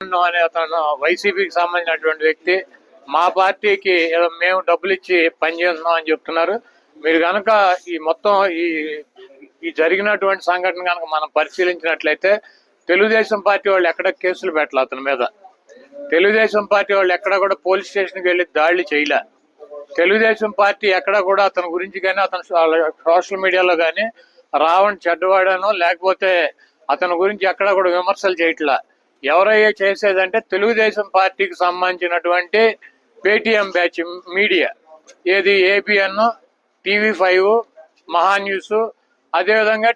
అనే అతను వైసీపీకి సంబంధించినటువంటి వ్యక్తి మా పార్టీకి ఏదో మేము డబ్బులు ఇచ్చి పనిచేస్తున్నాం అని చెప్తున్నారు. మీరు కనుక ఈ మొత్తం ఈ జరిగినటువంటి సంఘటన కనుక మనం పరిశీలించినట్లయితే తెలుగుదేశం పార్టీ వాళ్ళు ఎక్కడ కేసులు పెట్టాలి అతని మీద. తెలుగుదేశం పార్టీ వాళ్ళు ఎక్కడ కూడా పోలీస్ స్టేషన్కి వెళ్ళి దాడులు చేయలే. తెలుగుదేశం పార్టీ ఎక్కడ కూడా అతని గురించి కానీ అతను సోషల్ మీడియాలో కానీ రావణ్ చెడ్డవాడనో లేకపోతే అతని గురించి ఎక్కడ కూడా విమర్శలు చేయట్లా. ఎవరయ్యే చేసేదంటే తెలుగుదేశం పార్టీకి సంబంధించినటువంటి పేటీఎం బ్యాచ్ మీడియా, ఏది ఏబిఎన్, TV5, మహా న్యూస్, అదేవిధంగా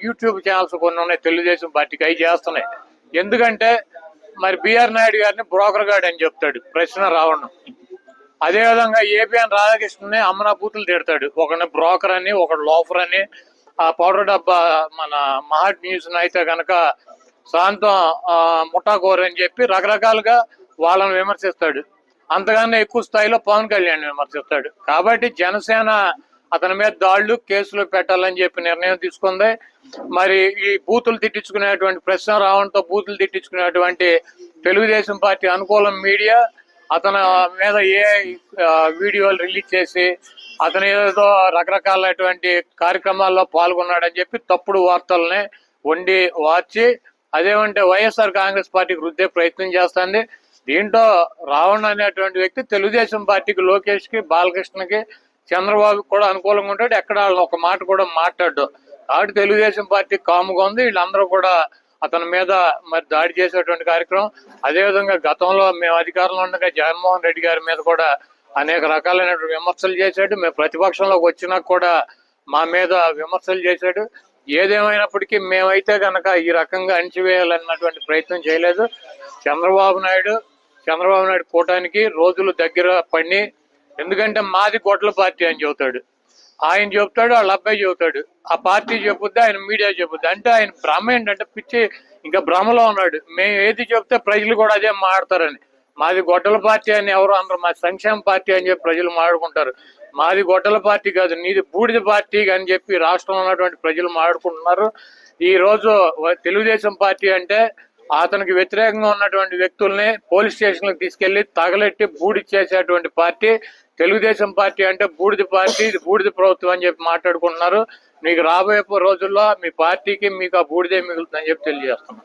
యూట్యూబ్ ఛానల్స్ కొన్ని ఉన్నాయి తెలుగుదేశం పార్టీకి, అవి చేస్తున్నాయి. ఎందుకంటే మరి బిఆర్ నాయుడు గారిని బ్రోకర్ గార్డ్ అని చెప్తాడు ప్రశ్న రావణ్. అదేవిధంగా ఏబిఎన్ రాధాకృష్ణని అమ్మనా బూతులు తిడతాడు, ఒకరిని బ్రోకర్ అని, ఒకడు లోఫర్ అని. ఆ పౌడర్ డబ్బా మన మహా న్యూస్ అయితే కనుక శాంతం ముఠాకోర్ అని చెప్పి రకరకాలుగా వాళ్ళని విమర్శిస్తాడు. అంతకన్నా ఎక్కువ స్థాయిలో పవన్ కళ్యాణ్ విమర్శిస్తాడు. కాబట్టి జనసేన అతని మీద దాడులు కేసులు పెట్టాలని చెప్పి నిర్ణయం తీసుకుంది. మరి ఈ బూతులు తిట్టించుకునేటువంటి ప్రశ్న రావడంతో బూతులు తిట్టించుకునేటువంటి తెలుగుదేశం పార్టీ అనుకూలం మీడియా అతని మీద వీడియోలు రిలీజ్ చేసి అతను ఏదో రకరకాలైనటువంటి కార్యక్రమాల్లో పాల్గొన్నాడని చెప్పి తప్పుడు వార్తల్ని వండి వార్చి అదేమంటే వైఎస్ఆర్ కాంగ్రెస్ పార్టీకి రుద్దే ప్రయత్నం చేస్తుంది. దీంట్లో రావణ్ అనేటువంటి వ్యక్తి తెలుగుదేశం పార్టీకి, లోకేష్ కి, బాలకృష్ణకి, చంద్రబాబుకి కూడా అనుకూలంగా ఉంటాడు. ఎక్కడ ఒక మాట కూడా మాట్లాడు. కాబట్టి తెలుగుదేశం పార్టీ కాముగా ఉంది. వీళ్ళందరూ కూడా అతని మీద మరి దాడి చేసేటువంటి కార్యక్రమం. అదేవిధంగా గతంలో మేము అధికారంలో ఉండగా జగన్మోహన్ రెడ్డి గారి మీద కూడా అనేక రకాలైనటువంటి విమర్శలు చేశాడు. మేము ప్రతిపక్షంలోకి వచ్చినా కూడా మా మీద విమర్శలు చేశాడు. ఏదేమైనప్పటికీ మేమైతే కనుక ఈ రకంగా అణిచివేయాలన్నటువంటి ప్రయత్నం చేయలేదు. చంద్రబాబు నాయుడు కూటానికి రోజులు దగ్గర పడి, ఎందుకంటే మాది గొడ్ల పార్టీ అని చెబుతాడు. ఆయన చెబుతాడు, వాళ్ళ అబ్బాయి చెబుతాడు, ఆ పార్టీ చెబుద్ది, ఆయన మీడియా చెబుద్ది. అంటే ఆయన భ్రమ ఏంటంటే పిచ్చి, ఇంకా భ్రమలో ఉన్నాడు. మేము ఏది చెప్తే ప్రజలు కూడా అదే మాట్లాడతారని. మాది గొడ్డల పార్టీ అని ఎవరు అందరూ, మా సంక్షేమ పార్టీ అని చెప్పి ప్రజలు మాట్లాడుకుంటారు. మాది గొడ్డల పార్టీ కాదు, నీది బూడిద పార్టీ అని చెప్పి రాష్ట్రంలో ఉన్నటువంటి ప్రజలు మాట్లాడుకుంటున్నారు. ఈ రోజు తెలుగుదేశం పార్టీ అంటే అతనికి వ్యతిరేకంగా ఉన్నటువంటి వ్యక్తుల్ని పోలీస్ స్టేషన్లకు తీసుకెళ్లి తగలెట్టి బూడిచ్చేసేటువంటి పార్టీ తెలుగుదేశం పార్టీ. అంటే బూడిద పార్టీ, ఇది బూడిద ప్రభుత్వం అని చెప్పి మాట్లాడుకుంటున్నారు. మీకు రాబోయే రోజుల్లో మీ పార్టీకి మీకు ఆ బూడిదే మిగులుతుందని చెప్పి తెలియజేస్తున్నాం.